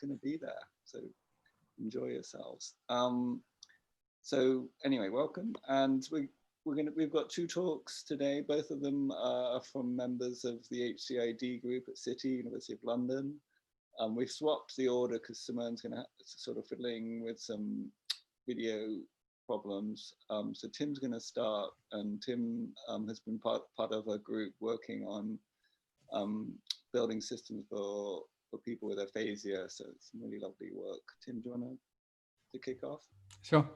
going to be there. So enjoy yourselves. So anyway, welcome. And we've got two talks today. Both of them are from members of the HCID group at City, University of London. We've swapped the order because Simone's going to sort of fiddling with some video problems. So Tim's going to start, and Tim has been part of a group working on building systems for people with aphasia. So it's some really lovely work. Tim, do you want to kick off? Sure.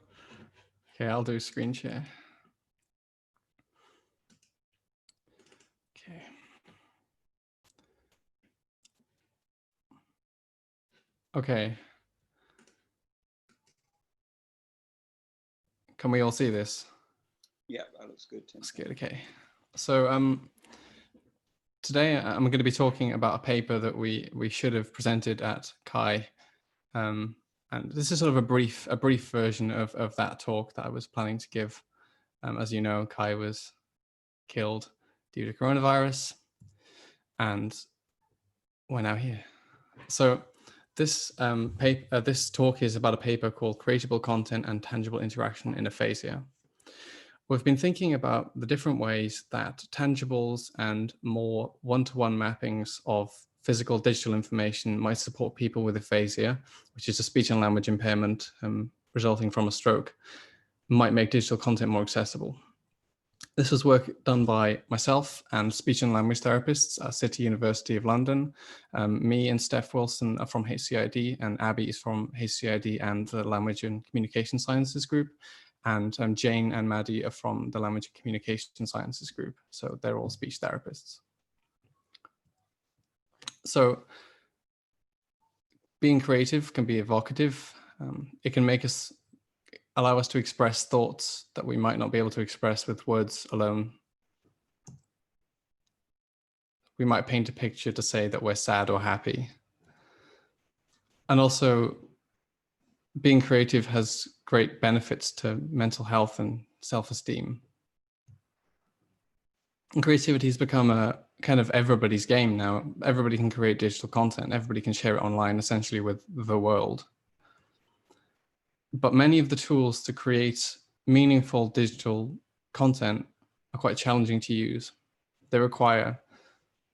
Okay, I'll do screen share. Okay. Okay. Can we all see this? Yeah, that looks good, Tim. That's good, okay. So today I'm going to be talking about a paper that we should have presented at CHI. And this is sort of a brief version of that talk that I was planning to give. As you know, CHI was killed due to coronavirus, and we're now here. So this this talk is about a paper called Creatable Content and Tangible Interaction in Aphasia. We've been thinking about the different ways that tangibles and more one-to-one mappings of physical digital information might support people with aphasia, which is a speech and language impairment resulting from a stroke, might make digital content more accessible. This was work done by myself and speech and language therapists at City University of London. Me and Steph Wilson are from HCID, and Abby is from HCID and the Language and Communication Sciences group. And Jane and Maddie are from the Language and Communication Sciences group. So they're all speech therapists. So being creative can be evocative. It can allow us to express thoughts that we might not be able to express with words alone. We might paint a picture to say that we're sad or happy. And also, being creative has great benefits to mental health and self-esteem. And creativity has become a kind of everybody's game now. Everybody can create digital content. Everybody can share it online, essentially with the world. But many of the tools to create meaningful digital content are quite challenging to use. They require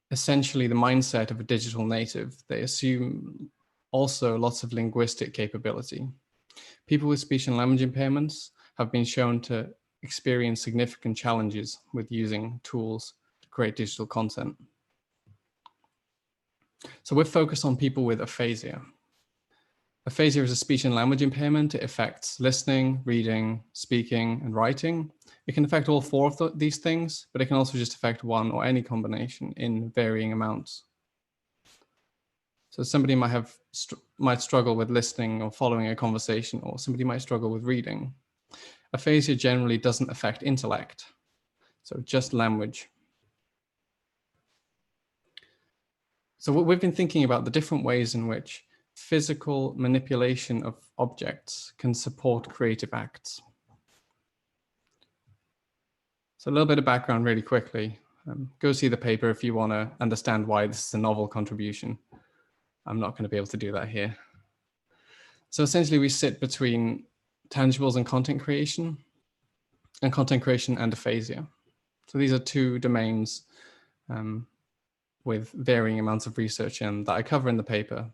essentially the mindset of a digital native. They assume also lots of linguistic capability. People with speech and language impairments have been shown to experience significant challenges with using tools to create digital content. So we're focused on people with aphasia. Aphasia is a speech and language impairment. It affects listening, reading, speaking, and writing. It can affect all four of these things, but it can also just affect one or any combination in varying amounts. So somebody might struggle with listening or following a conversation, or somebody might struggle with reading. Aphasia generally doesn't affect intellect, so just language. So we've been thinking about the different ways in which physical manipulation of objects can support creative acts. So a little bit of background really quickly. Go see the paper if you want to understand why this is a novel contribution. I'm not going to be able to do that here. So essentially we sit between tangibles and content creation and aphasia. So these are two domains with varying amounts of research in that I cover in the paper.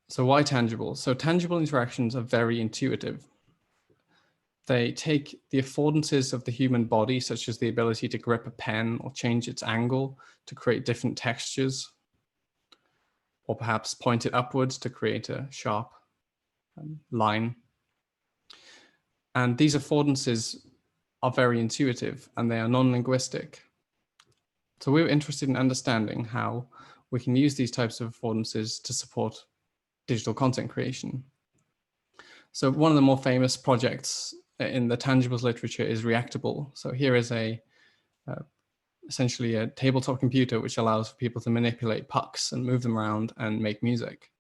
So why tangible? So tangible interactions are very intuitive. They take the affordances of the human body, such as the ability to grip a pen or change its angle to create different textures, or perhaps point it upwards to create a sharp line. And these affordances are very intuitive and they are non-linguistic. So we were interested in understanding how we can use these types of affordances to support digital content creation. So one of the more famous projects in the tangibles literature is Reactable. So here is essentially a tabletop computer which allows people to manipulate pucks and move them around and make music.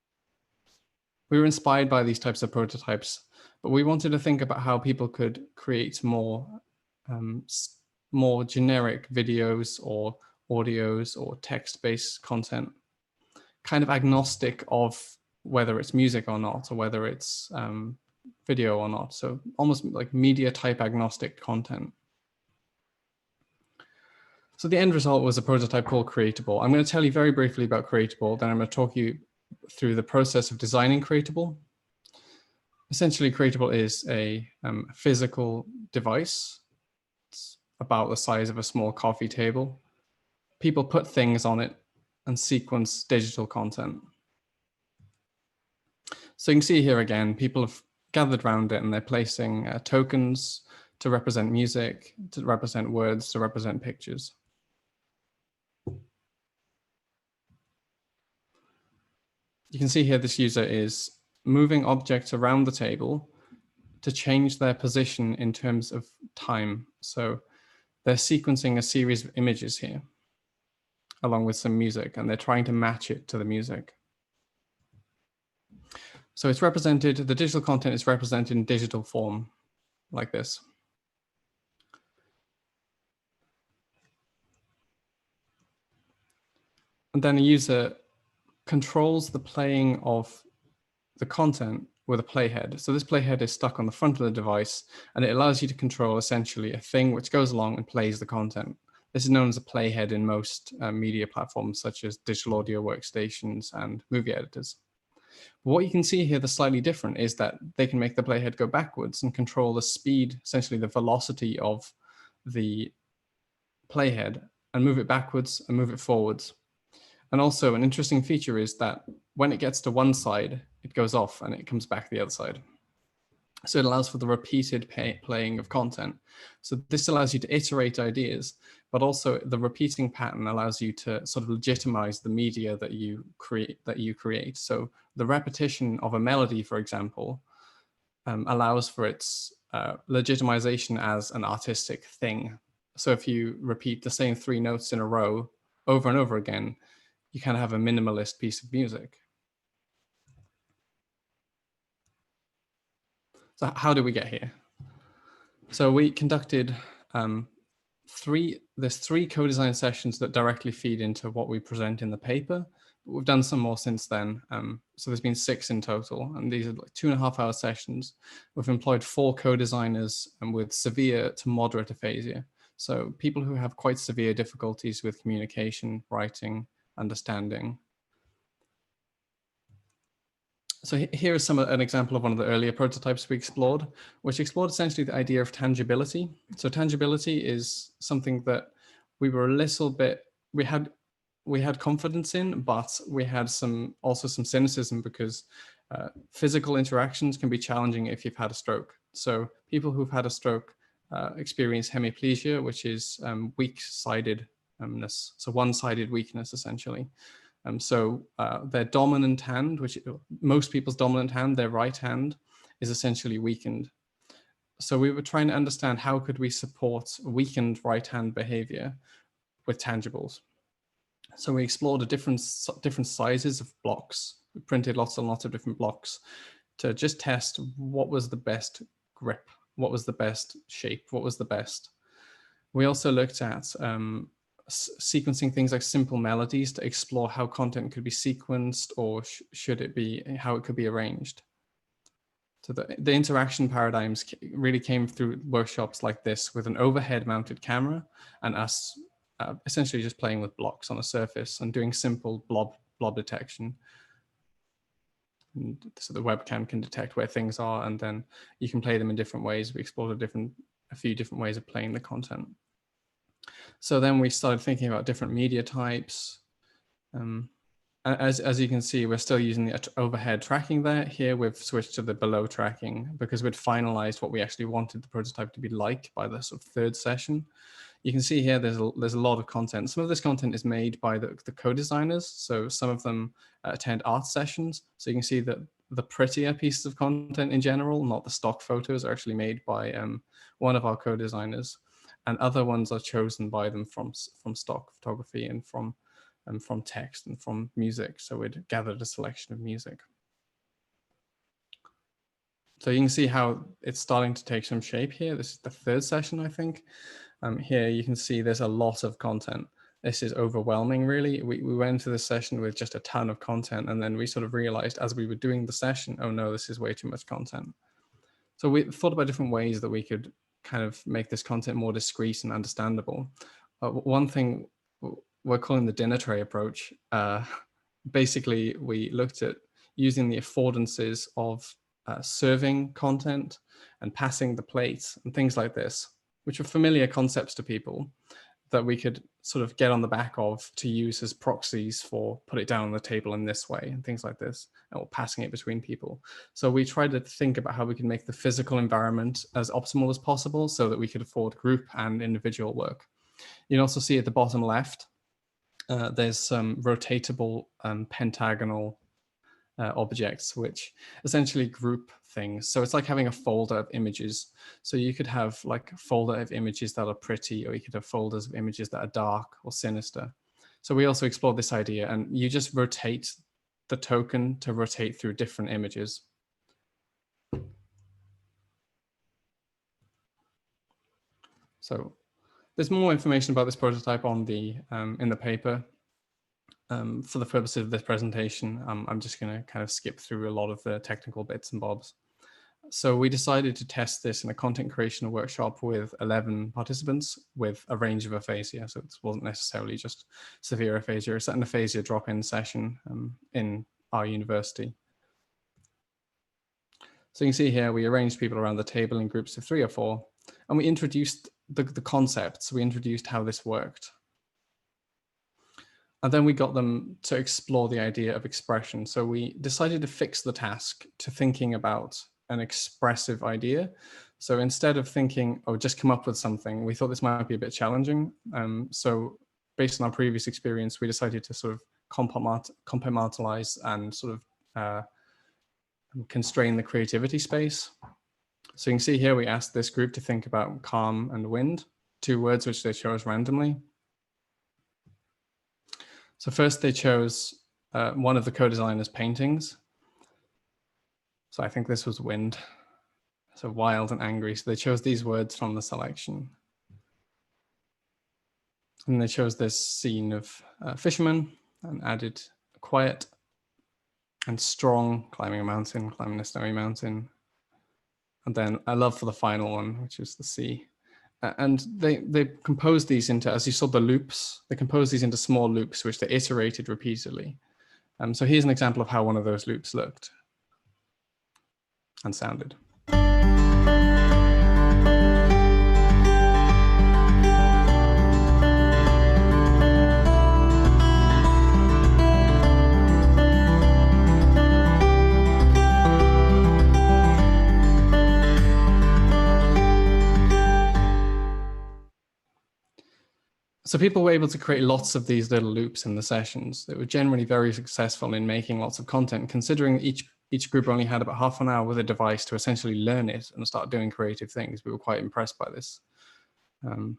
We were inspired by these types of prototypes, but we wanted to think about how people could create more generic videos or audios or text-based content kind of agnostic of whether it's music or not, or whether it's video or not. So almost like media type agnostic content. So the end result was a prototype called Creatable. I'm going to tell you very briefly about Creatable, then I'm going to talk you through the process of designing Creatable. Essentially, Creatable is a physical device. It's about the size of a small coffee table. People put things on it and sequence digital content. So you can see here again, people have gathered around it and they're placing tokens to represent music, to represent words, to represent pictures. You can see here this user is moving objects around the table to change their position in terms of time. So they're sequencing a series of images here, along with some music, and they're trying to match it to the music. So it's represented, the digital content is represented in digital form, like this. And then a user controls the playing of the content with a playhead. So this playhead is stuck on the front of the device, and it allows you to control essentially a thing which goes along and plays the content. This is known as a playhead in most media platforms, such as digital audio workstations and movie editors. But what you can see here that's slightly different is that they can make the playhead go backwards and control the speed, essentially the velocity of the playhead, and move it backwards and move it forwards. And also an interesting feature is that when it gets to one side, it goes off and it comes back the other side. So it allows for the repeated playing of content. So this allows you to iterate ideas, but also the repeating pattern allows you to sort of legitimize the media that you create. So the repetition of a melody, for example, allows for its legitimization as an artistic thing. So if you repeat the same 3 notes in a row over and over again, you kind of have a minimalist piece of music. So how did we get here? So we conducted there's 3 co-design sessions that directly feed into what we present in the paper. But we've done some more since then. So there's been 6 in total, and these are like 2.5-hour sessions. We've employed 4 co-designers with severe to moderate aphasia. So people who have quite severe difficulties with communication, writing, understanding. So here is an example of one of the earlier prototypes we explored, which explored essentially the idea of tangibility. So tangibility is something that we were a little bit, we had confidence in, but we had also some cynicism because physical interactions can be challenging if you've had a stroke. So people who've had a stroke experience hemiplegia, which is weak-sidedness, so one-sided weakness essentially. So their dominant hand, which most people's dominant hand, their right hand, is essentially weakened. So we were trying to understand how could we support weakened right hand behavior with tangibles. So we explored different sizes of blocks. We printed lots and lots of different blocks to just test what was the best grip, what was the best shape, what was the best. We also looked at sequencing things like simple melodies to explore how content could be sequenced, or should it be, how it could be arranged. So the interaction paradigms really came through workshops like this with an overhead mounted camera and us essentially just playing with blocks on a surface and doing simple blob detection. And so the webcam can detect where things are, and then you can play them in different ways. We explored a few different ways of playing the content. So then we started thinking about different media types. As you can see, we're still using the overhead tracking there. Here we've switched to the below tracking because we'd finalized what we actually wanted the prototype to be like by the sort of 3rd session. You can see here there's a lot of content. Some of this content is made by the co-designers. So some of them attend art sessions. So you can see that the prettier pieces of content in general, not the stock photos, are actually made by one of our co-designers. And other ones are chosen by them from stock photography and from text and from music. So we'd gathered a selection of music. So you can see how it's starting to take some shape here. This is the 3rd session, I think. Here you can see there's a lot of content. this is overwhelming, really. We went into this session with just a ton of content, and then we sort of realized as we were doing the session, oh no, this is way too much content. So we thought about different ways that we could kind of make this content more discreet and understandable. One thing we're calling the dinner tray approach. Basically, we looked at using the affordances of serving content and passing the plate and things like this, which are familiar concepts to people that we could sort of get on the back of to use as proxies for put it down on the table in this way and things like this, or passing it between people. So we tried to think about how we can make the physical environment as optimal as possible so that we could afford group and individual work. You can also see at the bottom left, there's some rotatable pentagonal objects, which essentially group things. So it's like having a folder of images. So you could have like a folder of images that are pretty, or you could have folders of images that are dark or sinister. So we also explored this idea, and you just rotate the token to rotate through different images. So there's more information about this prototype on the in the paper. For the purposes of this presentation, I'm just going to kind of skip through a lot of the technical bits and bobs. So we decided to test this in a content creation workshop with 11 participants with a range of aphasia. So it wasn't necessarily just severe aphasia. It's an aphasia drop-in session in our university. So you can see here, we arranged people around the table in groups of 3 or 4, and we introduced the concepts. We introduced how this worked. And then we got them to explore the idea of expression. So we decided to fix the task to thinking about an expressive idea. So instead of thinking, oh, just come up with something, we thought this might be a bit challenging. So based on our previous experience, we decided to sort of compartmentalize and sort of constrain the creativity space. So you can see here, we asked this group to think about calm and wind, 2 words which they chose randomly. So first they chose one of the co-designer's paintings. So I think this was wind. So wild and angry. So they chose these words from the selection. And they chose this scene of fishermen and added quiet and strong, climbing a mountain, climbing a snowy mountain. And then a love for the final one, which is the sea. And they composed these into, as you saw the loops, they composed these into small loops, which they iterated repeatedly. So here's an example of how one of those loops looked and sounded. So people were able to create lots of these little loops in the sessions. They were generally very successful in making lots of content, considering each group only had about half an hour with a device to essentially learn it and start doing creative things. We were quite impressed by this. I'm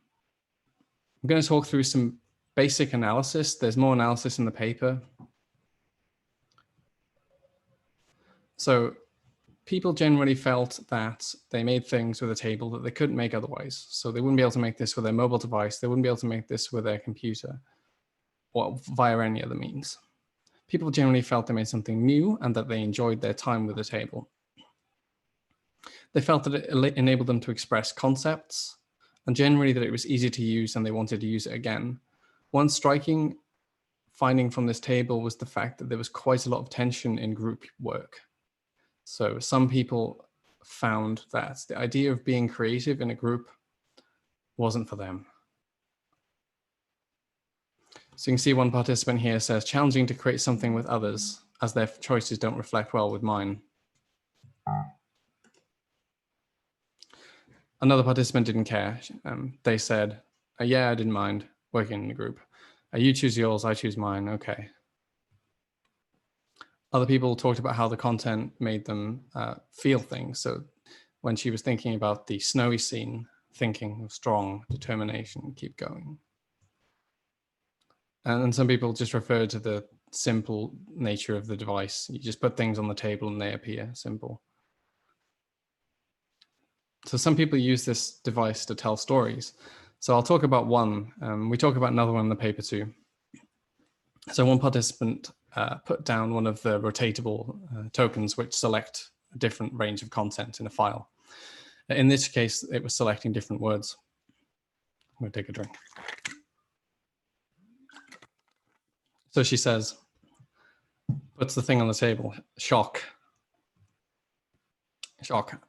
going to talk through some basic analysis. There's more analysis in the paper. So people generally felt that they made things with a table that they couldn't make otherwise. So they wouldn't be able to make this with their mobile device. They wouldn't be able to make this with their computer or via any other means. People generally felt they made something new and that they enjoyed their time with the table. They felt that it enabled them to express concepts, and generally that it was easy to use and they wanted to use it again. One striking finding from this table was the fact that there was quite a lot of tension in group work. So some people found that the idea of being creative in a group wasn't for them. So you can see one participant here says, challenging to create something with others as their choices don't reflect well with mine. Another participant didn't care. They said, yeah, I didn't mind working in a group. You choose yours, I choose mine, okay. Other people talked about how the content made them feel things. So when she was thinking about the snowy scene, thinking of strong determination, keep going. And some people just referred to the simple nature of the device. You just put things on the table and they appear simple. So some people use this device to tell stories. So I'll talk about one. We talk about another one in the paper too. So one participant put down one of the rotatable tokens which select a different range of content in a file. In this case, it was selecting different words. I'm going to take a drink. So she says, puts the thing on the table, shock. Shock.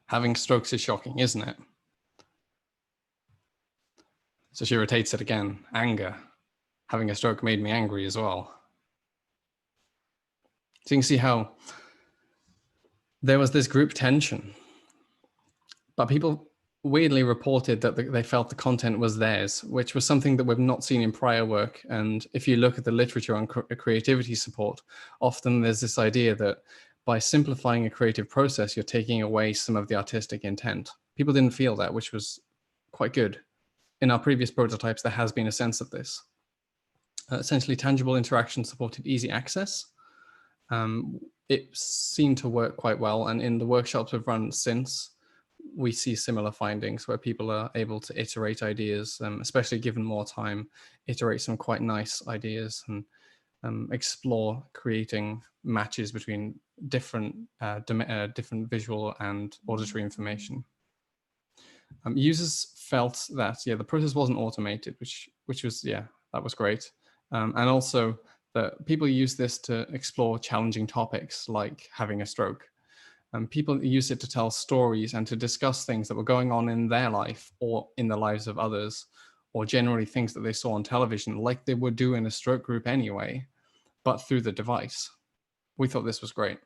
Having strokes is shocking, isn't it? So she rotates it again, anger. Having a stroke made me angry as well. So you can see how there was this group tension, but people weirdly reported that they felt the content was theirs, which was something that we've not seen in prior work. And if you look at the literature on creativity support, often there's this idea that by simplifying a creative process, you're taking away some of the artistic intent. People didn't feel that, which was quite good. In our previous prototypes, there has been a sense of this. Essentially, tangible interaction supported easy access. It seemed to work quite well. And in the workshops we've run since, we see similar findings where people are able to iterate ideas, especially given more time, iterate some quite nice ideas and explore creating matches between different visual and auditory information. Users felt that, the process wasn't automated, which was, that was great. And also that people use this to explore challenging topics like having a stroke. People use it to tell stories and to discuss things that were going on in their life or in the lives of others, or generally things that they saw on television, like they would do in a stroke group anyway, but through the device. We thought this was great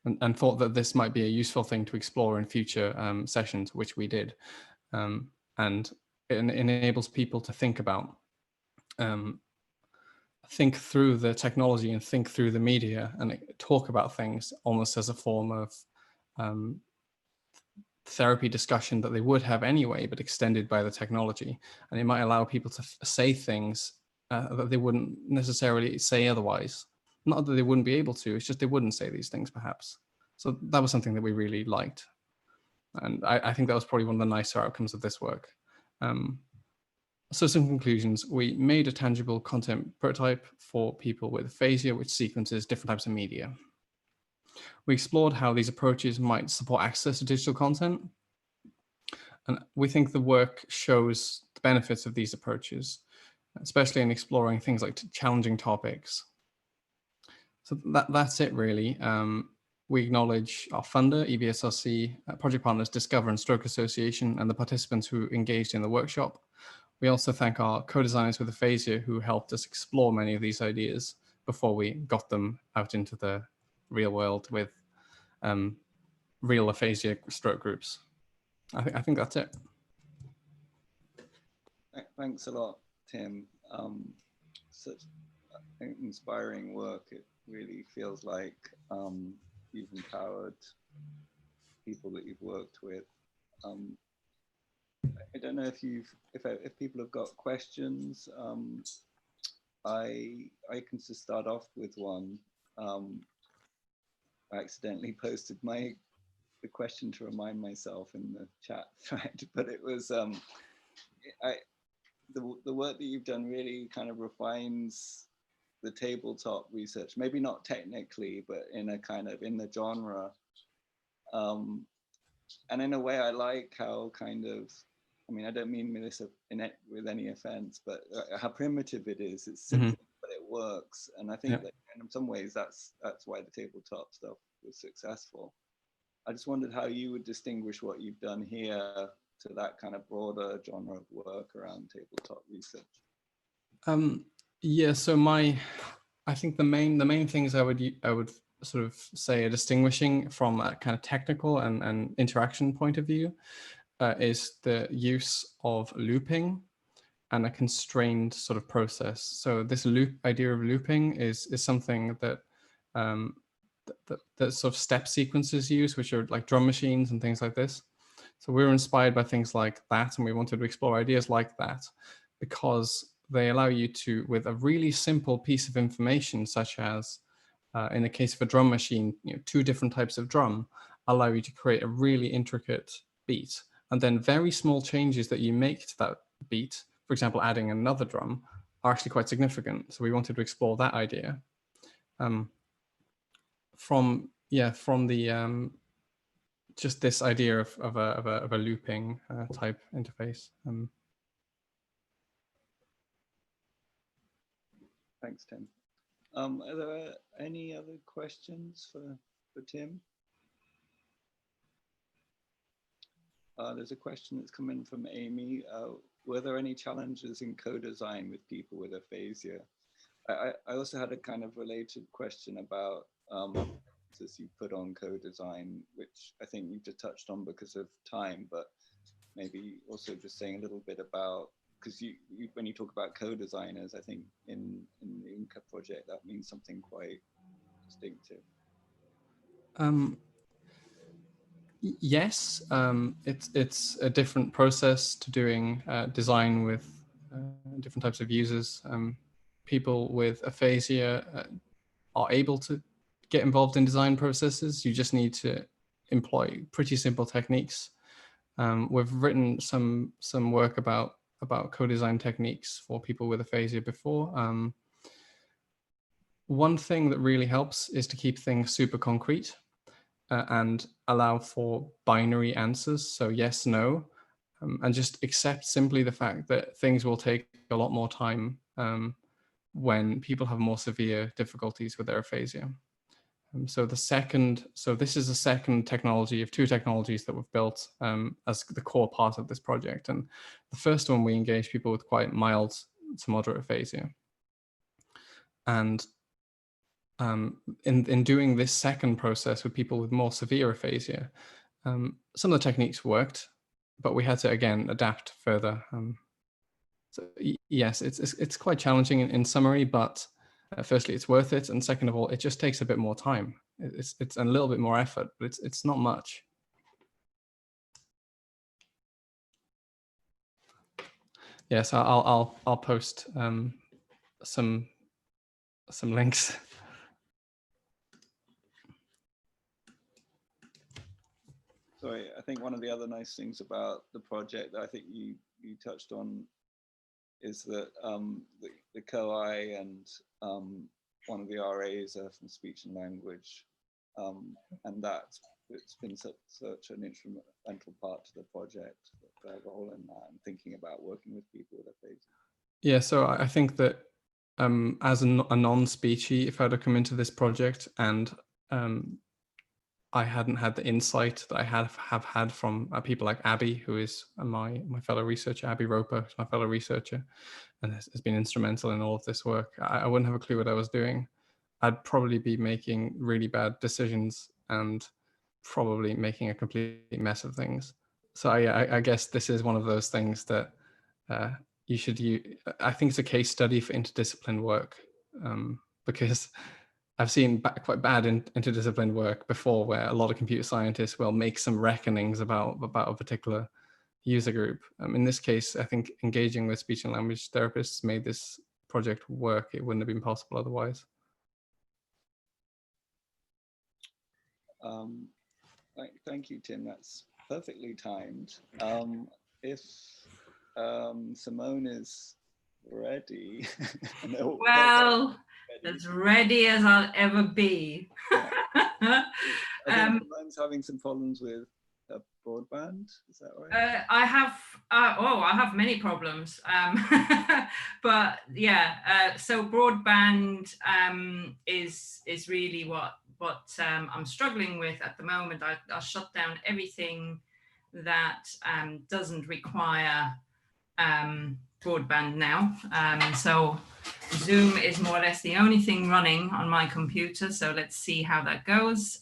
and thought that this might be a useful thing to explore in future sessions, which we did. And it enables people to think about think through the technology and think through the media and talk about things almost as a form of therapy discussion that they would have anyway, but extended by the technology. And it might allow people to say things that they wouldn't necessarily say otherwise. Not that they wouldn't be able to, it's just they wouldn't say these things perhaps. So that was something that we really liked. And I think that was probably one of the nicer outcomes of this work. So some conclusions. We made a tangible content prototype for people with aphasia, which sequences different types of media. We explored how these approaches might support access to digital content. And we think the work shows the benefits of these approaches, especially in exploring things like challenging topics. So that's it really. We acknowledge our funder, EBSRC, project partners Discover and Stroke Association, and the participants who engaged in the workshop. We also thank our co-designers with aphasia who helped us explore many of these ideas before we got them out into the real world with real aphasia stroke groups. I think that's it. Thanks a lot, Tim. Such inspiring work. It really feels like you've empowered people that you've worked with. I don't know if people have got questions. I can just start off with one. I accidentally posted the question to remind myself in the chat thread, but it was the work that you've done really kind of refines the tabletop research, maybe not technically, but in a kind of in the genre. And in a way, I like how kind of, I mean, I don't mean this with any offense, but how primitive it is. It's simple, but it works. And I think that in some ways, that's why the tabletop stuff was successful. I just wondered how you would distinguish what you've done here to that kind of broader genre of work around tabletop research. Yeah, so I think the main things I would sort of say are distinguishing from a kind of technical and interaction point of view is the use of looping and a constrained sort of process. So this idea of looping is something that that sort of step sequences use, which are like drum machines and things like this. So we were inspired by things like that, and we wanted to explore ideas like that because they allow you to, with a really simple piece of information, such as in the case of a drum machine, 2 different types of drum allow you to create a really intricate beat And then very small changes that you make to that beat, for example, adding another drum, are actually quite significant. So we wanted to explore that idea from the just this idea of a looping type interface. Thanks, Tim. Are there any other questions for Tim? There's a question that's come in from Amy. Were there any challenges in co-design with people with aphasia? I also had a kind of related question about as you put on co-design, which I think you just touched on because of time, but maybe also just saying a little bit about, because you when you talk about co-designers, I think in the Inca project, that means something quite distinctive. Yes, it's a different process to doing design with different types of users. People with aphasia are able to get involved in design processes. You just need to employ pretty simple techniques. We've written some work about co-design techniques for people with aphasia before. One thing that really helps is to keep things super concrete and allow for binary answers. So yes, no, and just accept simply the fact that things will take a lot more time when people have more severe difficulties with their aphasia. So this is the second technology of two technologies that we've built as the core part of this project. And the first one, we engaged people with quite mild to moderate aphasia. And in doing this second process with people with more severe aphasia, some of the techniques worked, but we had to, again, adapt further. So yes, it's quite challenging in summary, but firstly, it's worth it. And second of all, it just takes a bit more time. It's a little bit more effort, but it's not much. Yes, I'll post some links. Sorry, I think one of the other nice things about the project that I think you touched on is that the co-I and one of the RAs are from speech and language, and it's been such an instrumental part to the project, the role in that, and thinking about working with people with aphasia. Yeah, so I think that as a non-speechy, if I had come into this project and I hadn't had the insight that I have had from people like Abby, who is my fellow researcher, Abby Roper, who's my fellow researcher, and has been instrumental in all of this work, I wouldn't have a clue what I was doing. I'd probably be making really bad decisions and probably making a complete mess of things. So I guess this is one of those things that you should use. I think it's a case study for interdisciplinary work, because I've seen quite bad interdisciplinary work before, where a lot of computer scientists will make some reckonings about a particular user group. In this case, I think engaging with speech and language therapists made this project work. It wouldn't have been possible otherwise. Thank you, Tim. That's perfectly timed. If Simone is ready. Well, as ready as I'll ever be. Yeah. I think Simone's having some problems with broadband. Is that right? I have many problems, but yeah. So broadband is really what I'm struggling with at the moment. I shut down everything that doesn't require broadband now. So Zoom is more or less the only thing running on my computer. So let's see how that goes.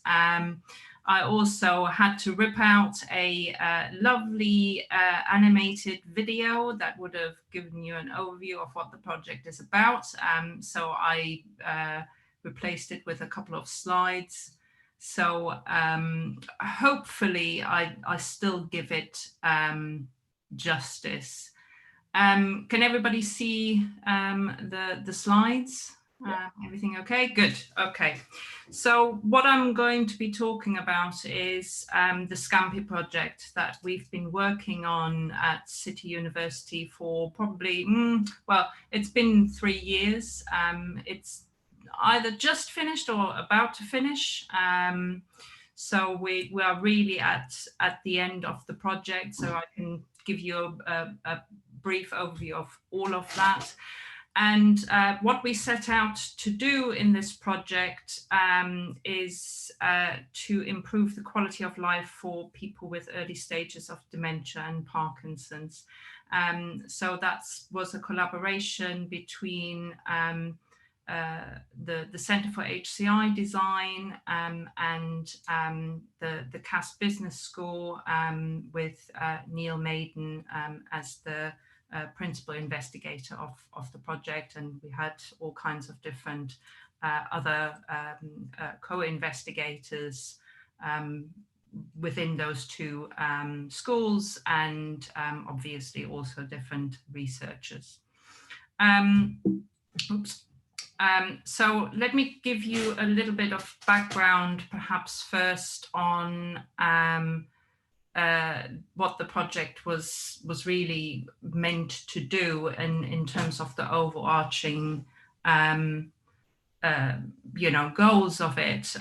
I also had to rip out a lovely animated video that would have given you an overview of what the project is about. So I replaced it with a couple of slides. So hopefully I still give it justice. Can everybody see the slides? Everything okay? Good. Okay. So what I'm going to be talking about is the SCAMPI project that we've been working on at City University for probably, well, it's been 3 years. It's either just finished or about to finish. So we are really at the end of the project. So I can give you a brief overview of all of that. And what we set out to do in this project is to improve the quality of life for people with early stages of dementia and Parkinson's. So that was a collaboration between the Centre for HCI Design and the CAS Business School with Neil Maiden as the principal investigator of the project, and we had all kinds of different other co-investigators within those two schools, and obviously also different researchers. So let me give you a little bit of background, perhaps first on what the project was really meant to do in terms of the overarching goals of it,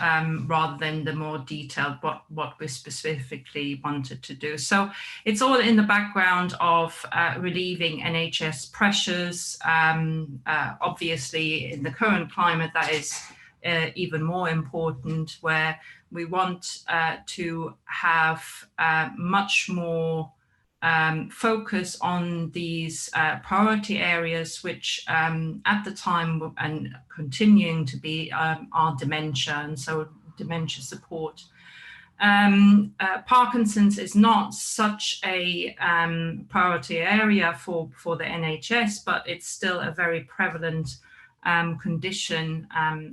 rather than the more detailed what we specifically wanted to do. So it's all in the background of relieving NHS pressures. Obviously, in the current climate, that is even more important, where we want to have much more focus on these priority areas, which at the time and continuing to be are dementia, and so dementia support. Parkinson's is not such a priority area for the NHS, but it's still a very prevalent condition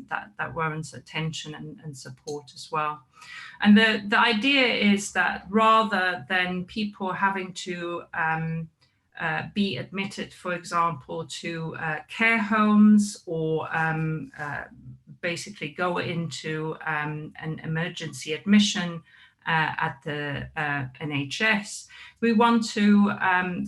that warrants attention and support as well. And the idea is that rather than people having to be admitted, for example, to care homes or basically go into an emergency admission at the NHS, we want to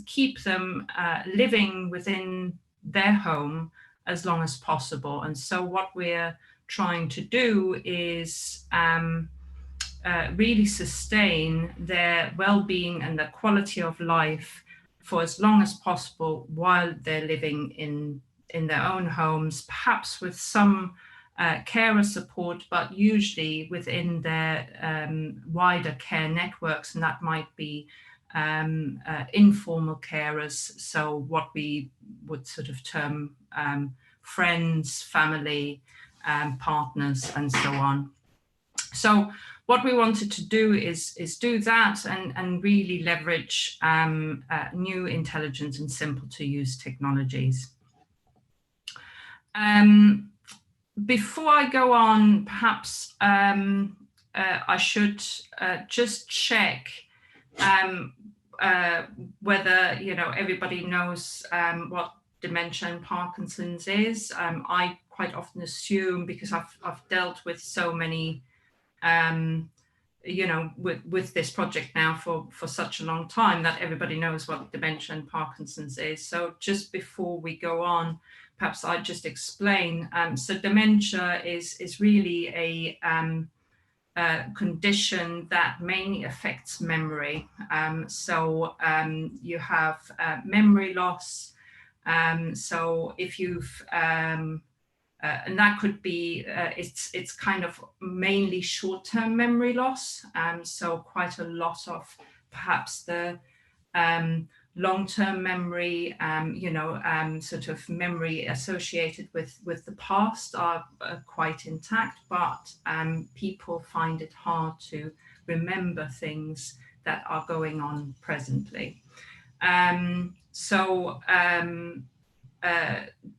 keep them living within their home as long as possible. And so what we're trying to do is really sustain their well-being and the quality of life for as long as possible while they're living in their own homes, perhaps with some carer support, but usually within their wider care networks, and that might be informal carers, so what we would sort of term friends, family, partners, and so on. So what we wanted to do is do that and really leverage new, intelligent, and simple to use technologies. Before I go on, perhaps I should just check whether everybody knows what dementia and Parkinson's is. I quite often assume, because I've dealt with so many with this project now for such a long time, that everybody knows what dementia and Parkinson's is. So just before we go on, perhaps I just explain. So dementia is really a condition that mainly affects memory. So you have memory loss. So if you've and that could be, it's kind of mainly short-term memory loss. So quite a lot of perhaps the long-term memory, sort of memory associated with the past are quite intact, but people find it hard to remember things that are going on presently.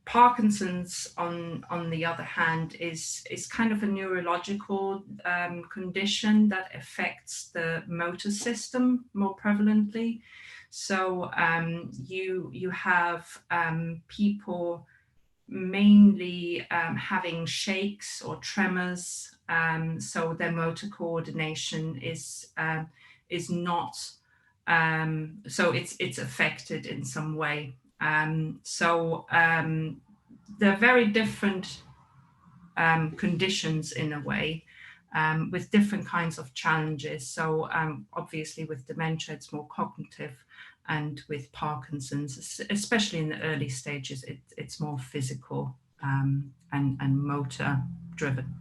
Parkinson's, on the other hand, is kind of a neurological condition that affects the motor system more prevalently. So you have people mainly having shakes or tremors, so their motor coordination is not, so it's affected in some way. They're very different conditions in a way, with different kinds of challenges. So obviously with dementia, it's more cognitive, and with Parkinson's, especially in the early stages, it's more physical and motor driven.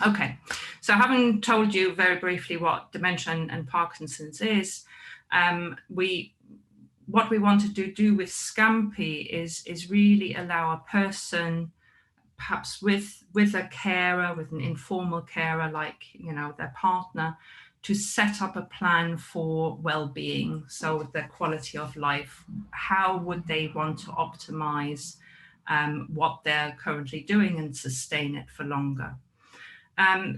Okay, so having told you very briefly what dementia and Parkinson's is, what we wanted to do with SCAMPI is really allow a person, perhaps with a carer, with an informal carer, like, you know, their partner, to set up a plan for well-being, so their quality of life. How would they want to optimize what they're currently doing and sustain it for longer?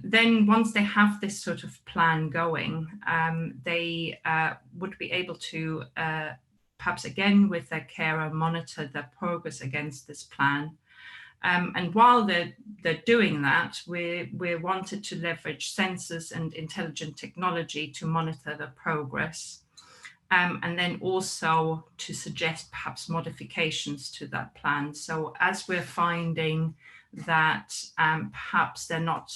Then once they have this sort of plan going, they would be able to perhaps again with their carer monitor their progress against this plan. And while they're doing that, we wanted to leverage sensors and intelligent technology to monitor the progress, and then also to suggest perhaps modifications to that plan. So as we're finding that perhaps they're not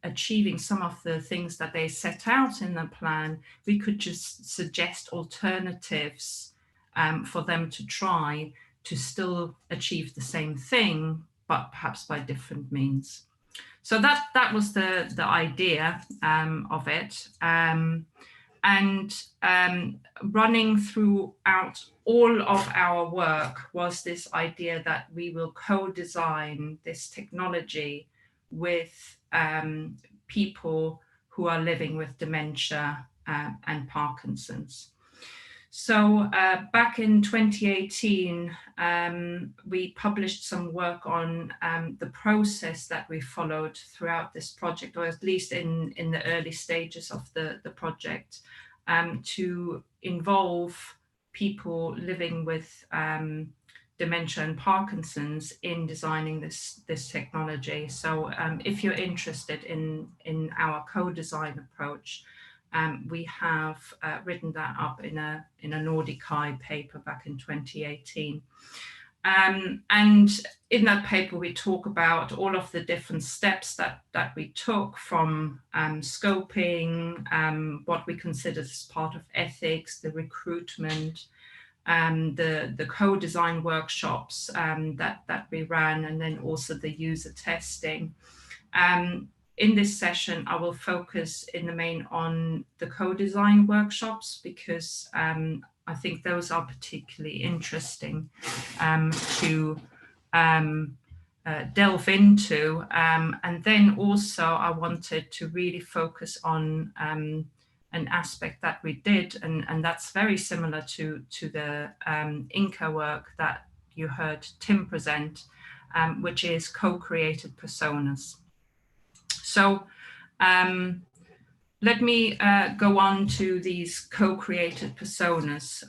achieving some of the things that they set out in the plan, we could just suggest alternatives for them to try to still achieve the same thing, but perhaps by different means. So that was the idea of it. Running throughout all of our work was this idea that we will co-design this technology with people who are living with dementia and Parkinson's. So back in 2018, we published some work on the process that we followed throughout this project, or at least in the early stages of the project, to involve people living with dementia and Parkinson's in designing this technology. So if you're interested in our co-design approach, we have written that up in a Neurological paper back in 2018. And in that paper, we talk about all of the different steps that we took, from scoping, what we consider as part of ethics, the recruitment, the co-design workshops that we ran, and then also the user testing. In this session, I will focus in the main on the co-design workshops, because I think those are particularly interesting to delve into. And then also I wanted to really focus on an aspect that we did, and that's very similar to the Inca work that you heard Tim present, which is co-created personas. So let me go on to these co-created personas.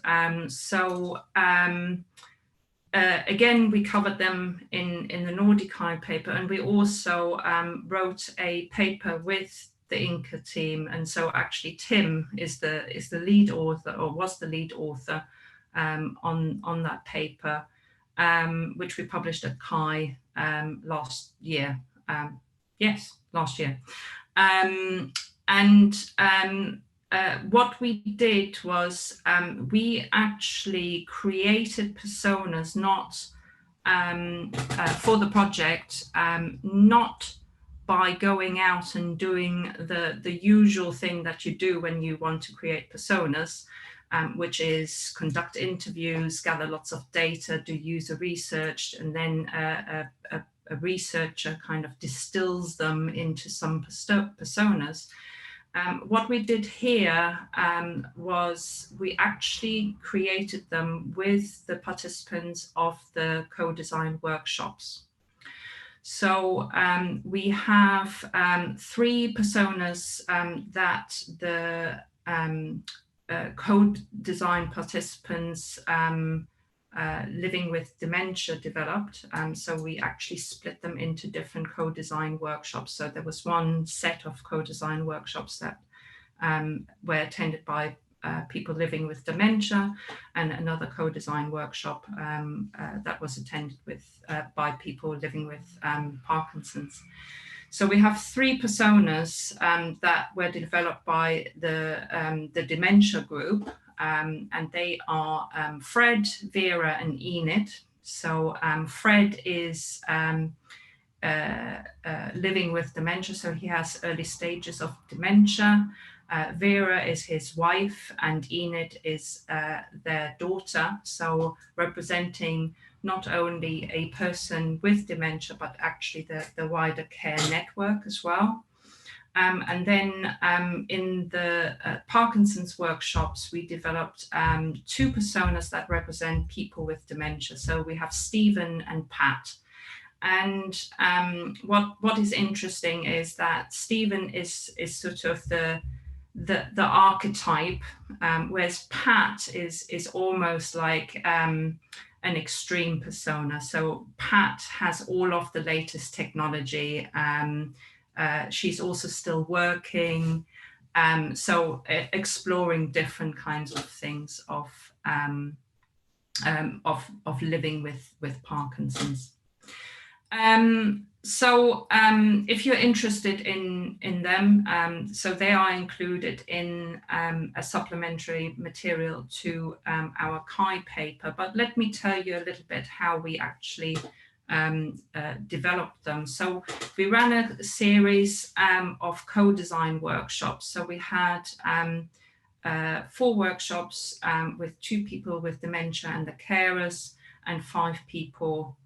Again, we covered them in the Neurological paper, and we also wrote a paper with the Inca team. And so actually Tim is the lead author, or was the lead author on that paper, which we published at CHI last year. Yes, last year. What we did was we actually created personas not for the project, not by going out and doing the usual thing that you do when you want to create personas, which is conduct interviews, gather lots of data, do user research, and then a researcher kind of distills them into some personas. What we did here was we actually created them with the participants of the co-design workshops. So we have 3 personas that the co-design participants living with dementia developed. So we actually split them into different co-design workshops. So there was one set of co-design workshops that were attended by people living with dementia, and another co-design workshop that was attended with by people living with Parkinson's. So we have 3 personas that were developed by the dementia group, and they are Fred, Vera, and Enid. So Fred is living with dementia, so he has early stages of dementia. Vera is his wife, and Enid is their daughter, so representing not only a person with dementia, but actually the wider care network as well. And then in the Parkinson's workshops, we developed 2 personas that represent people with dementia. So we have Stephen and Pat. And what is interesting is that Stephen is sort of the archetype, whereas Pat is almost like an extreme persona. So Pat has all of the latest technology. She's also still working, so exploring different kinds of things of living with Parkinson's. So if you're interested in them, so they are included in a supplementary material to our CHI paper. But let me tell you a little bit how we actually developed them. So we ran a series of co-design workshops. So we had 4 workshops with 2 people with dementia and the carers, and 5 people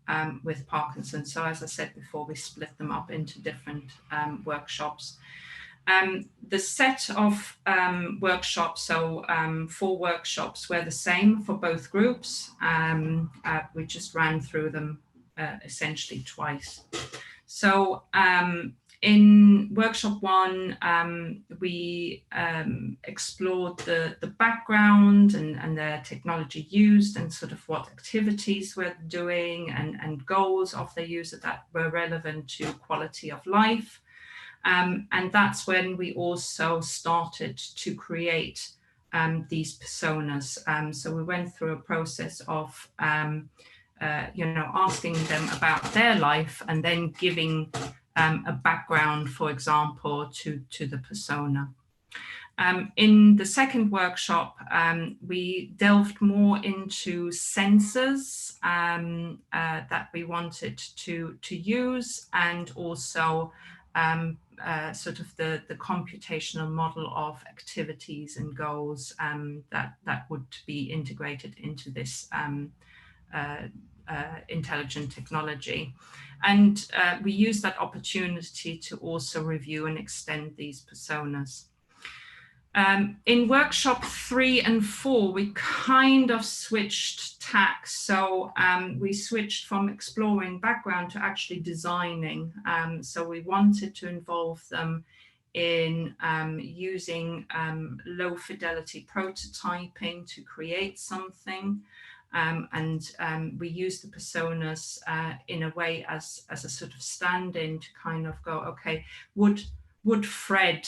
with Parkinson's. So as I said before, we split them up into different workshops. The set of workshops, so 4 workshops, were the same for both groups. We just ran through them essentially twice. So in workshop 1, we explored the background and the technology used, and sort of what activities we're doing, and goals of the user that were relevant to quality of life. And that's when we also started to create these personas. So we went through a process of asking them about their life, and then giving a background, for example, to the persona. In the second workshop, we delved more into sensors that we wanted to use, and also sort of the computational model of activities and goals that would be integrated into this intelligent technology. And we use that opportunity to also review and extend these personas. In workshop 3 and 4, we kind of switched tack. So we switched from exploring background to actually designing. So we wanted to involve them in using low fidelity prototyping to create something. And we use the personas in a way as a sort of stand-in to kind of go, okay, would Fred,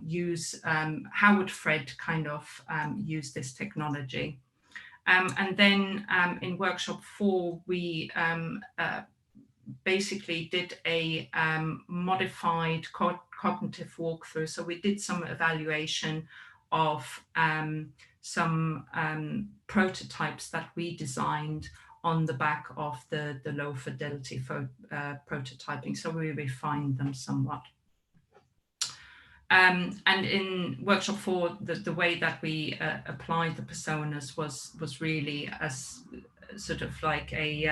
use, how would Fred kind of use this technology? And then in workshop 4, we basically did a modified cognitive walkthrough. So we did some evaluation of some prototypes that we designed on the back of the low fidelity prototyping. So we refined them somewhat. And in workshop 4, the way that we applied the personas was really as sort of like a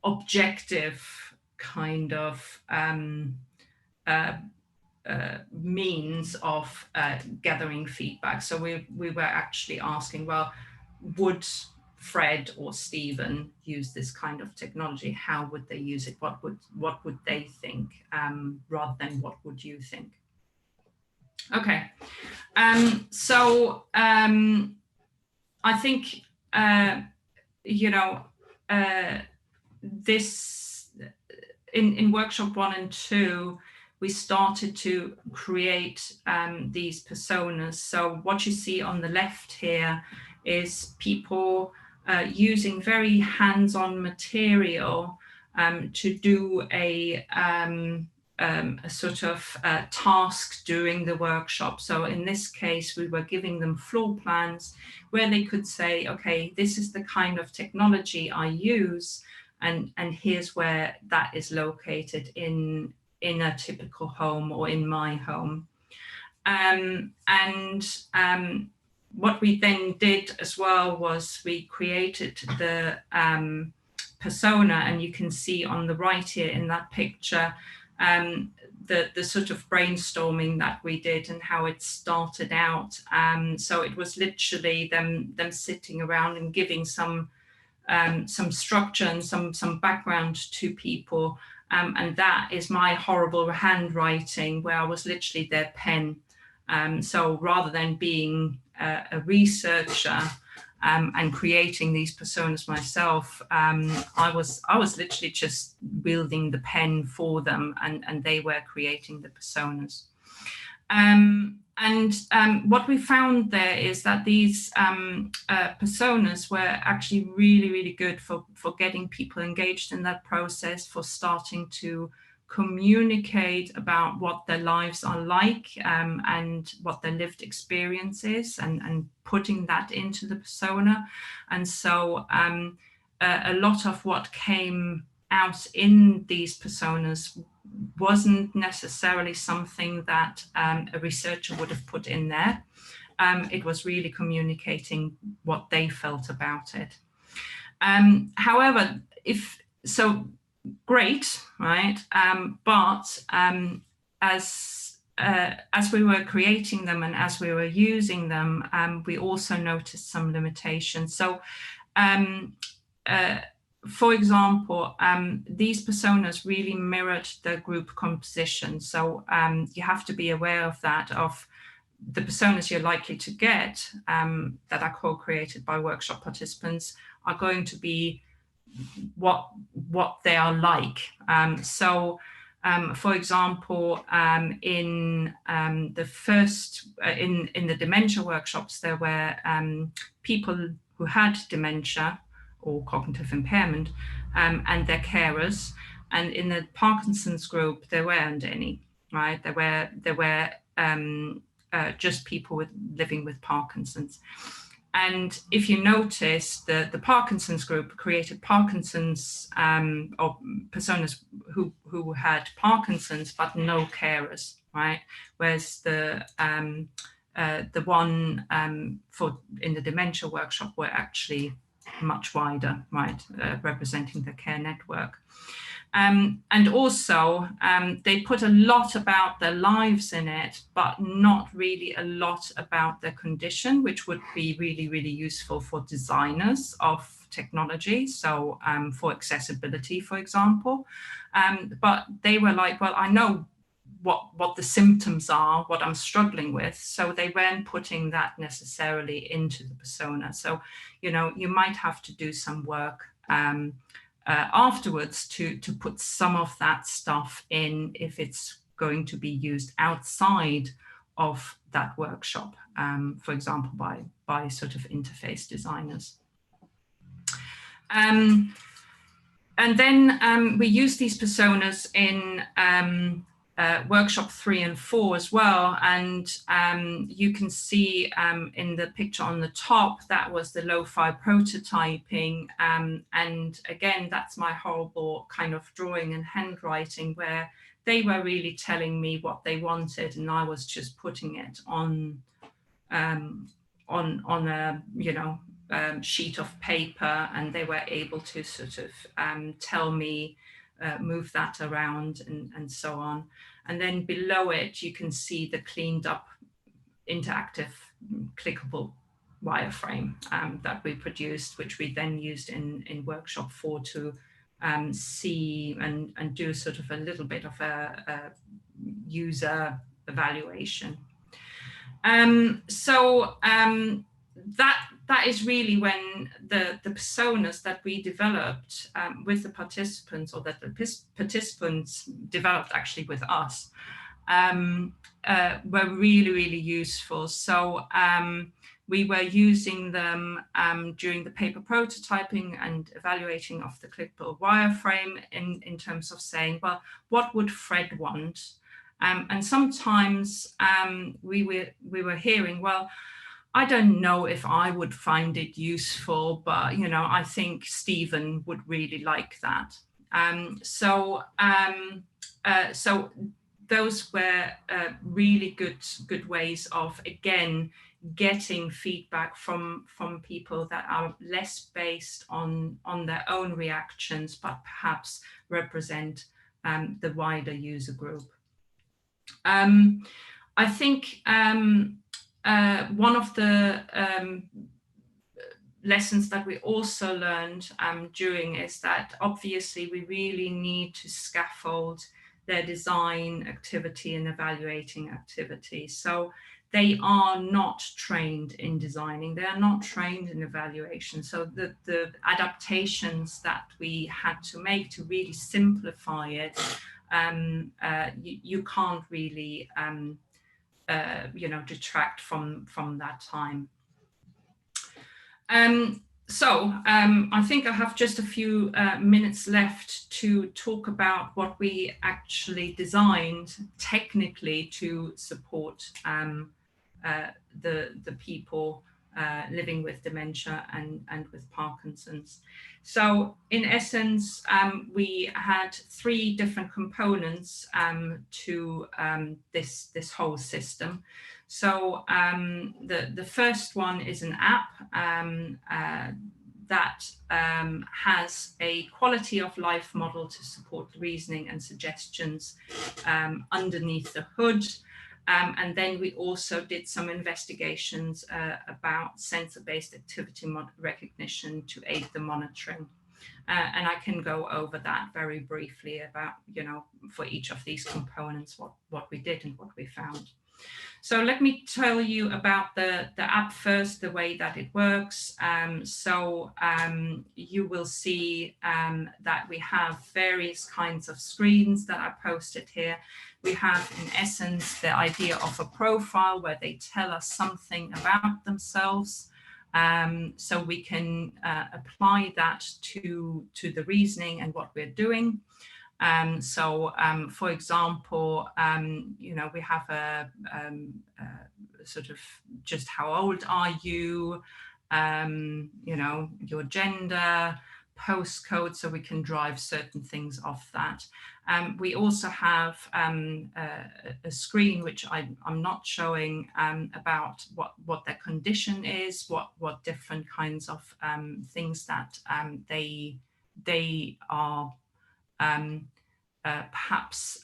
objective kind of means of gathering feedback. So we were actually asking, well, would Fred or Stephen use this kind of technology? How would they use it? What would they think, rather than what would you think? Okay, so I think, you know, this in workshop 1 and 2, we started to create these personas. So what you see on the left here is people using very hands-on material to do a sort of task during the workshop. So in this case, we were giving them floor plans where they could say, okay, this is the kind of technology I use, and here's where that is located in a typical home or in my home. What we then did as well was we created the persona, and you can see on the right here in that picture the sort of brainstorming that we did and how it started out. So it was literally them sitting around and giving some structure and some background to people, and that is my horrible handwriting where I was literally their pen. So rather than being a researcher and creating these personas myself, I was literally just wielding the pen for them, and they were creating the personas. What we found there is that these personas were actually really, really good for getting people engaged in that process, for starting to communicate about what their lives are like and what their lived experience is, and putting that into the persona. And so a lot of what came out in these personas wasn't necessarily something that a researcher would have put in there. It was really communicating what they felt about it. However, great, right? But as we were creating them and as we were using them, we also noticed some limitations. So, for example, these personas really mirrored the group composition. So you have to be aware of that, of the personas you're likely to get that are co-created by workshop participants are going to be what they are like. For example, in the first, in the dementia workshops, there were people who had dementia or cognitive impairment and their carers. And in the Parkinson's group, there weren't any, right? There were just people living with Parkinson's. And if you notice, the Parkinson's group created Parkinson's or personas who had Parkinson's, but no carers, right? Whereas the one in the dementia workshop were actually much wider, right? Representing the care network. And also, they put a lot about their lives in it, but not really a lot about their condition, which would be really, really useful for designers of technology. So for accessibility, for example. But they were like, well, I know what the symptoms are, what I'm struggling with. So they weren't putting that necessarily into the persona. So, you know, you might have to do some work afterwards to put some of that stuff in if it's going to be used outside of that workshop, for example, by sort of interface designers. And then we use these personas in workshop 3 and 4 as well. And you can see in the picture on the top, that was the lo-fi prototyping. And again, that's my horrible kind of drawing and handwriting, where they were really telling me what they wanted, and I was just putting it on a, you know, sheet of paper, and they were able to sort of tell me, move that around and so on. And then below it, you can see the cleaned up interactive clickable wireframe that we produced, which we then used in workshop 4 to see and do sort of a little bit of a user evaluation. That that is really when the personas that we developed with the participants, or that the participants developed actually with us, were really, really useful. So we were using them during the paper prototyping and evaluating of the clickable wireframe in terms of saying, well, what would Fred want? And sometimes we were hearing, well, I don't know if I would find it useful, but I think Stephen would really like that. So those were really good ways of, again, getting feedback from people that are less based on their own reactions, but perhaps represent the wider user group. I think one of the lessons that we also learned during is that obviously we really need to scaffold their design activity and evaluating activity. So they are not trained in designing, they are not trained in evaluation. So the adaptations that we had to make to really simplify it, you can't really detract from that time. So I think I have just a few minutes left to talk about what we actually designed technically to support the people living with dementia and with Parkinson's. So in essence, we had 3 different components to this whole system. So the first one is an app that has a quality of life model to support reasoning and suggestions underneath the hood. And then we also did some investigations about sensor-based activity recognition to aid the monitoring. And I can go over that very briefly about, for each of these components, what we did and what we found. So let me tell you about the app first, the way that it works. You will see that we have various kinds of screens that are posted here. We have, in essence, the idea of a profile where they tell us something about themselves. So we can apply that to the reasoning and what we're doing. For example, we have a sort of just how old are you, your gender, postcode, so we can drive certain things off that. We also have a screen, which I'm not showing, about what their condition is, what different kinds of things that they are perhaps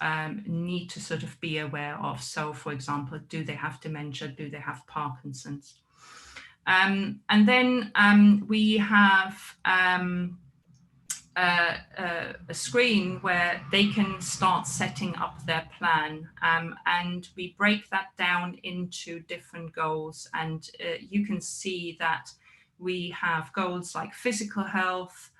need to sort of be aware of. So for example, do they have dementia? Do they have Parkinson's? And then we have a screen where they can start setting up their plan, and we break that down into different goals. And you can see that we have goals like physical health,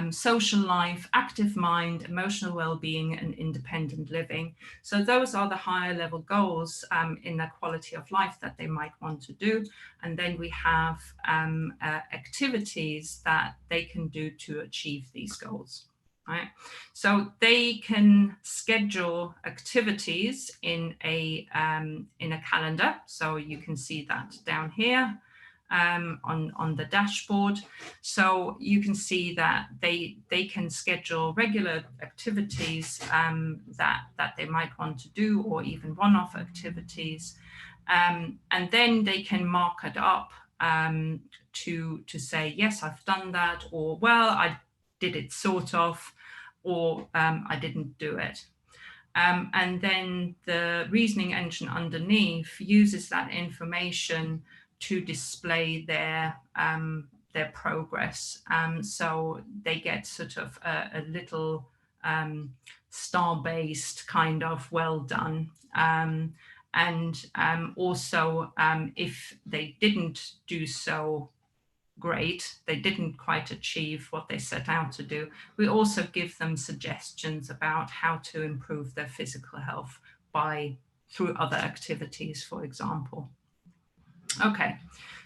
social life, active mind, emotional well-being, and independent living. So those are the higher level goals in the quality of life that they might want to do. And then we have activities that they can do to achieve these goals. Right? So they can schedule activities in a calendar. So you can see that down here. On the dashboard. So you can see that they can schedule regular activities that they might want to do, or even one-off activities. And then they can mark it up to say, yes, I've done that, or well, I did it sort of, or I didn't do it. And then the reasoning engine underneath uses that information to display their progress. So they get sort of a little star-based kind of well done. And also if they didn't do so great, they didn't quite achieve what they set out to do, we also give them suggestions about how to improve their physical health through other activities, for example. Okay,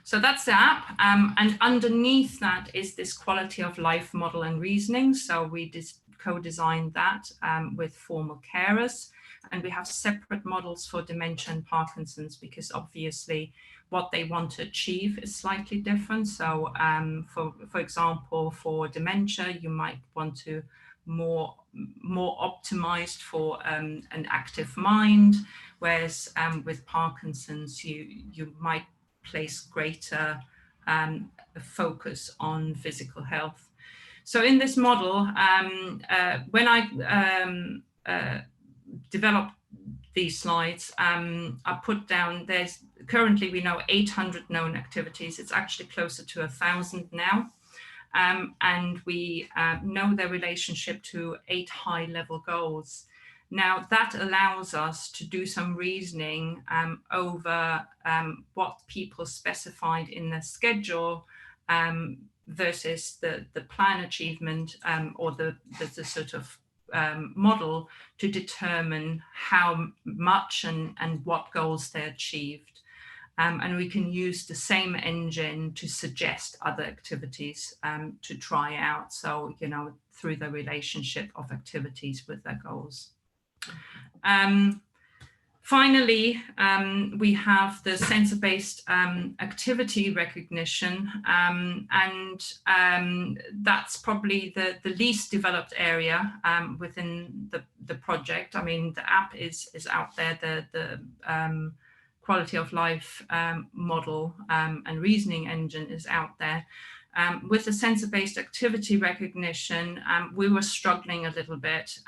so that's the app. And underneath that is this quality of life model and reasoning. So we co-designed that with formal carers. And we have separate models for dementia and Parkinson's, because obviously what they want to achieve is slightly different. So for example, for dementia, you might want to more optimized for an active mind, whereas with Parkinson's, you might place greater focus on physical health. So in this model, when I developed these slides, I put down, there's currently, we know 800 known activities. It's actually closer to 1,000 now. And we know their relationship to 8 high-level goals. Now, that allows us to do some reasoning over what people specified in their schedule versus the plan achievement or the sort of model to determine how much and what goals they achieved. And we can use the same engine to suggest other activities to try out. So, you know, through the relationship of activities with their goals. Finally, we have the sensor-based activity recognition, and that's probably the least developed area within the project. I mean, the app is out there, the quality of life model and reasoning engine is out there. With the sensor-based activity recognition, we were struggling a little bit.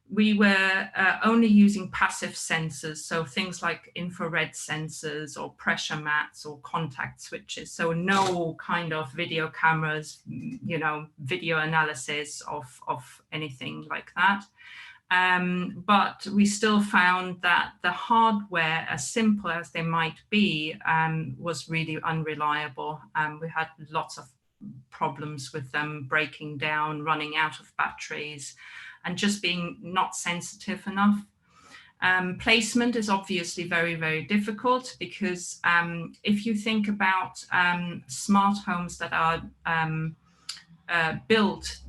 We were only using passive sensors, so things like infrared sensors or pressure mats or contact switches. So no kind of video cameras, you know, video analysis of anything like that. But we still found that the hardware, as simple as they might be, was really unreliable. We had lots of problems with them breaking down, running out of batteries, and just being not sensitive enough. Placement is obviously very, very difficult, because if you think about smart homes that are built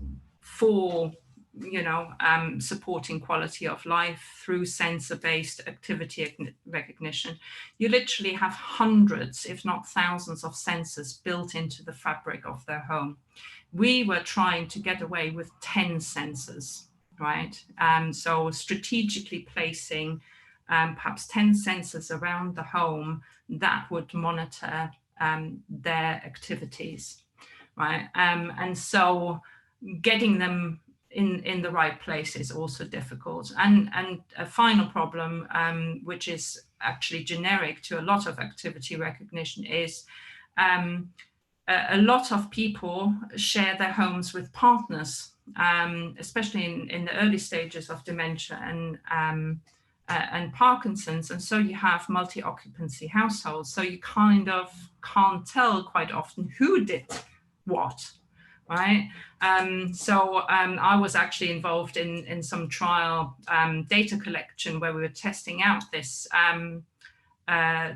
for, you know, supporting quality of life through sensor-based activity recognition, you literally have hundreds, if not thousands, of sensors built into the fabric of their home. We were trying to get away with 10 sensors, right? So strategically placing perhaps 10 sensors around the home that would monitor their activities, right? And so getting them in the right place is also difficult. And a final problem, which is actually generic to a lot of activity recognition, is a lot of people share their homes with partners, especially in the early stages of dementia and Parkinson's. And so you have multi-occupancy households. So you kind of can't tell quite often who did what, right? So I was actually involved in some trial data collection where we were testing out this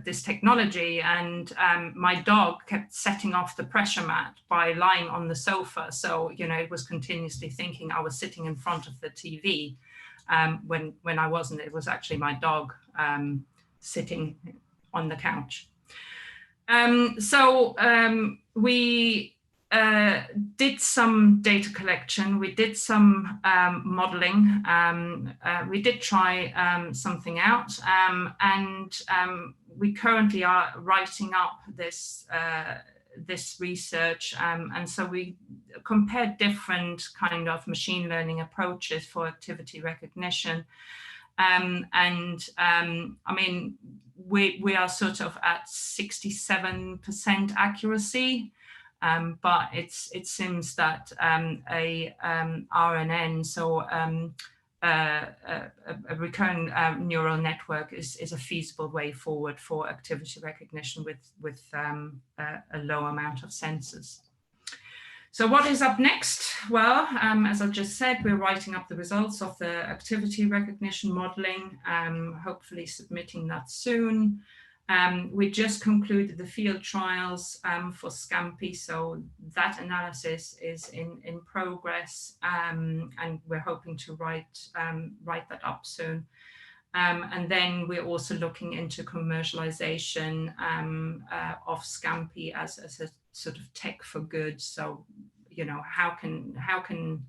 this technology, and my dog kept setting off the pressure mat by lying on the sofa. So, you know, it was continuously thinking I was sitting in front of the TV when I wasn't. It was actually my dog sitting on the couch. We did some data collection, we did some modeling, we did try something out, and we currently are writing up this this research, and so we compared different kind of machine learning approaches for activity recognition, I mean, we are sort of at 67% accuracy. But it seems that a RNN, so a recurrent neural network is a feasible way forward for activity recognition with a low amount of sensors. So what is up next? Well, as I just said, we're writing up the results of the activity recognition modeling, hopefully submitting that soon. We just concluded the field trials for SCAMPI, so that analysis is in progress, and we're hoping to write that up soon. And then we're also looking into commercialization of SCAMPI as a sort of tech for good. So, you know, how can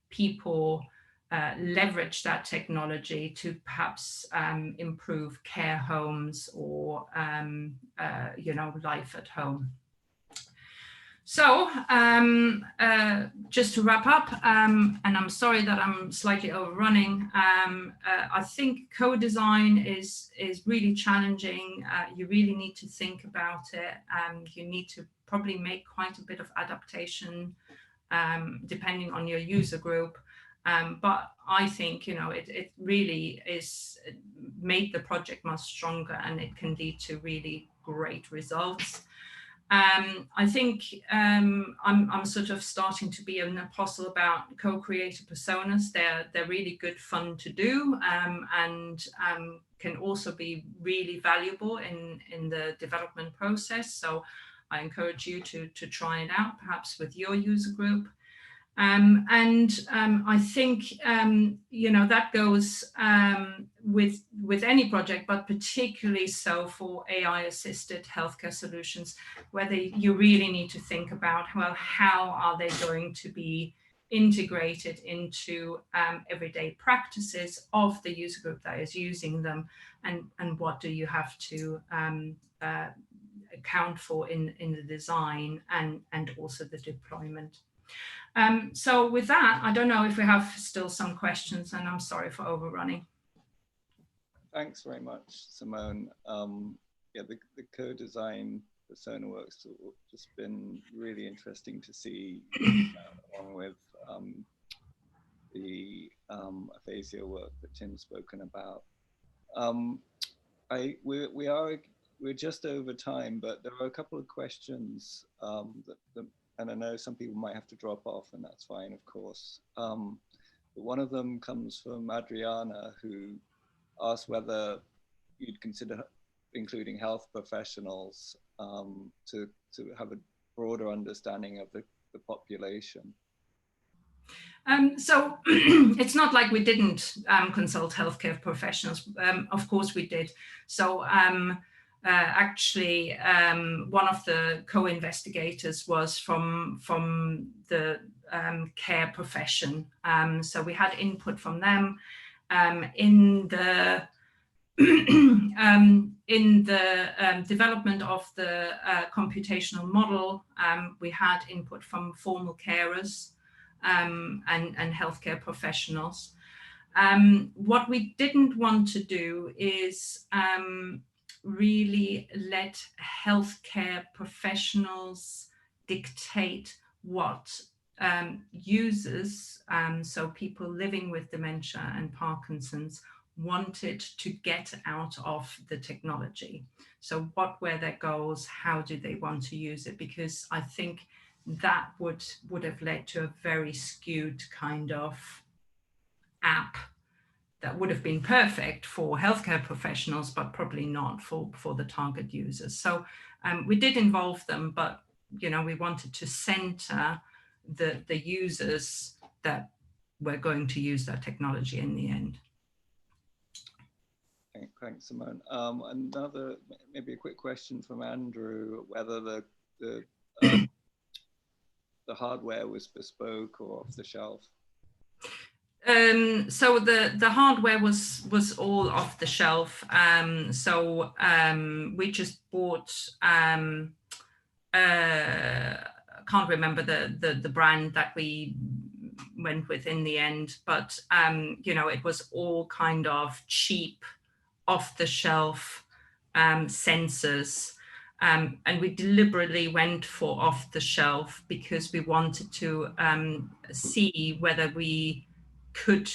people leverage that technology to perhaps improve care homes or, you know, life at home. So just to wrap up, and I'm sorry that I'm slightly overrunning, I think co-design is really challenging. You really need to think about it. You need to probably make quite a bit of adaptation depending on your user group. But I think, you know, it really is made the project much stronger, and it can lead to really great results. I think I'm sort of starting to be an apostle about co-creator personas. They're really good fun to do, and can also be really valuable in the development process. So I encourage you to try it out, perhaps with your user group. I think, you know, that goes with any project, but particularly so for AI-assisted healthcare solutions, whether you really need to think about, well, how are they going to be integrated into everyday practices of the user group that is using them, and what do you have to account for in the design and also the deployment. So with that, I don't know if we have still some questions, and I'm sorry for overrunning. Thanks very much, Simone. Yeah, the co-design persona work's just been really interesting to see, along with the aphasia work that Tim's spoken about. We're just over time, but there are a couple of questions and I know some people might have to drop off, and that's fine, of course. But one of them comes from Adriana, who asked whether you'd consider including health professionals to have a broader understanding of the population. So it's not like we didn't consult healthcare professionals. Of course we did. So actually, one of the co-investigators was from the care profession. So we had input from them in the development of the computational model. We had input from formal carers and healthcare professionals. What we didn't want to do is really let healthcare professionals dictate what users, so people living with dementia and Parkinson's, wanted to get out of the technology. So what were their goals? How do they want to use it? Because I think that would have led to a very skewed kind of app that would have been perfect for healthcare professionals, but probably not for the target users. So we did involve them, but you know, we wanted to center the users that were going to use that technology in the end. Thanks, Simone. Another, maybe a quick question from Andrew, whether the hardware was bespoke or off the shelf. So the hardware was all off the shelf. So we just bought, can't remember the brand that we went with in the end, but you know, it was all kind of cheap, off the shelf sensors. And we deliberately went for off the shelf because we wanted to see whether we could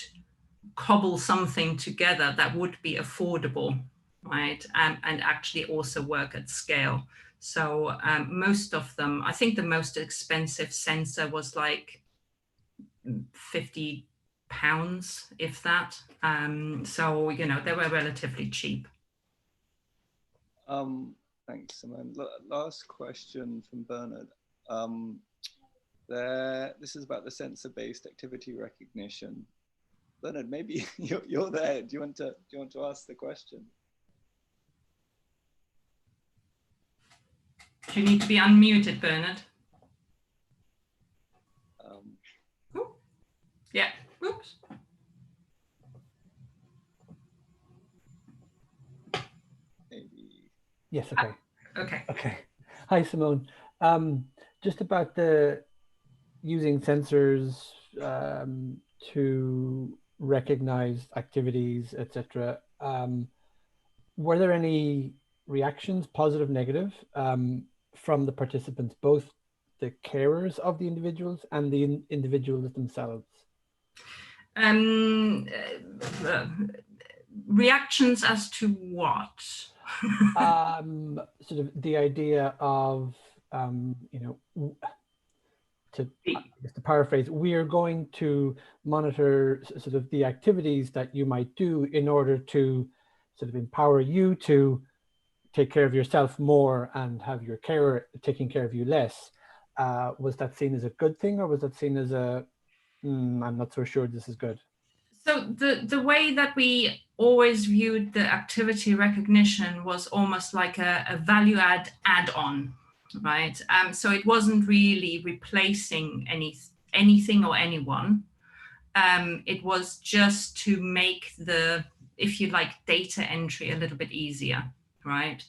cobble something together that would be affordable, right? And actually also work at scale. So most of them, I think the most expensive sensor was like £50, if that. So, you know, they were relatively cheap. Thanks, Simone. Last question from Bernard. This is about the sensor-based activity recognition. Bernard, maybe you're there. Do you want to ask the question? Do you need to be unmuted, Bernard? Yeah. Oops. Maybe. Yes. Okay. Okay. Okay. Hi, Simone. Just about the using sensors to recognize activities, etc. Were there any reactions, positive, negative, from the participants, both the carers of the individuals and the individuals themselves? Reactions as to what? Sort of the idea of, you know, to paraphrase, we are going to monitor sort of the activities that you might do in order to sort of empower you to take care of yourself more and have your carer taking care of you less. Was that seen as a good thing, or was that seen as a, I'm not so sure this is good? So the way that we always viewed the activity recognition was almost like a value add-on, right? So it wasn't really replacing anything or anyone. It was just to make the, if you like, data entry a little bit easier, right?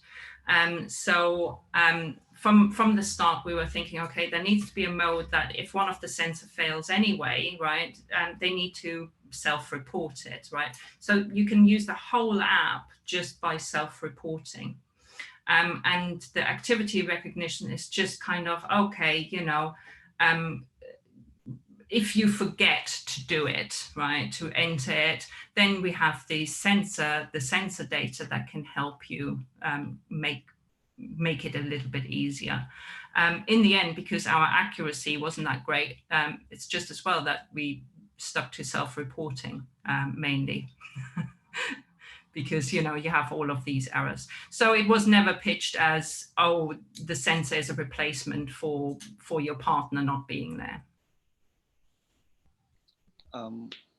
From the start, we were thinking, okay, there needs to be a mode that if one of the sensor fails anyway, right, they need to self-report it, right? So you can use the whole app just by self-reporting. And the activity recognition is just kind of, okay, you know, if you forget to do it, right, to enter it, then we have the sensor data that can help you make it a little bit easier. In the end, because our accuracy wasn't that great, it's just as well that we stuck to self-reporting mainly. Because, you know, you have all of these errors. So it was never pitched as, oh, the sensor is a replacement for your partner not being there.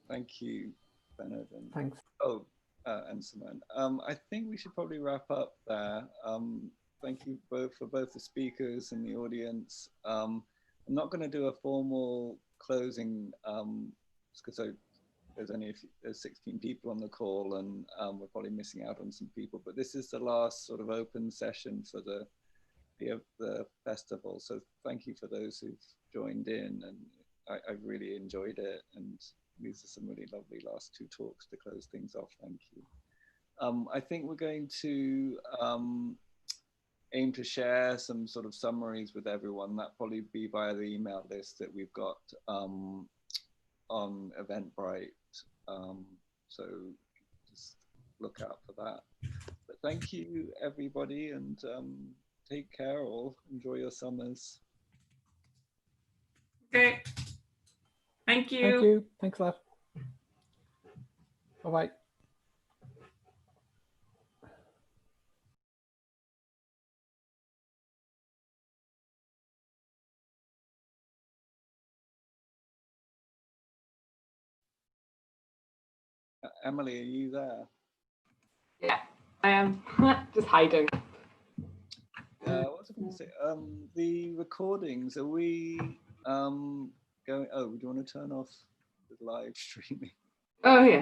Thank you, Bernard. Thanks. And Simone. I think we should probably wrap up there. Thank you both for both the speakers and the audience. I'm not going to do a formal closing because there's only there's 16 people on the call, and we're probably missing out on some people. But this is the last sort of open session for the festival. So thank you for those who've joined in, and I've really enjoyed it. And these are some really lovely last two talks to close things off. Thank you. I think we're going to aim to share some sort of summaries with everyone. That probably be via the email list that we've got on Eventbrite. So just look out for that. But thank you, everybody, and take care or enjoy your summers. Okay. Thank you. Thank you. Thanks a lot. Bye-bye. Emily, are you there? Yeah, I am. Just hiding. What was I going to say? The recordings, are we going? Oh, do you want to turn off the live streaming? Oh, yeah.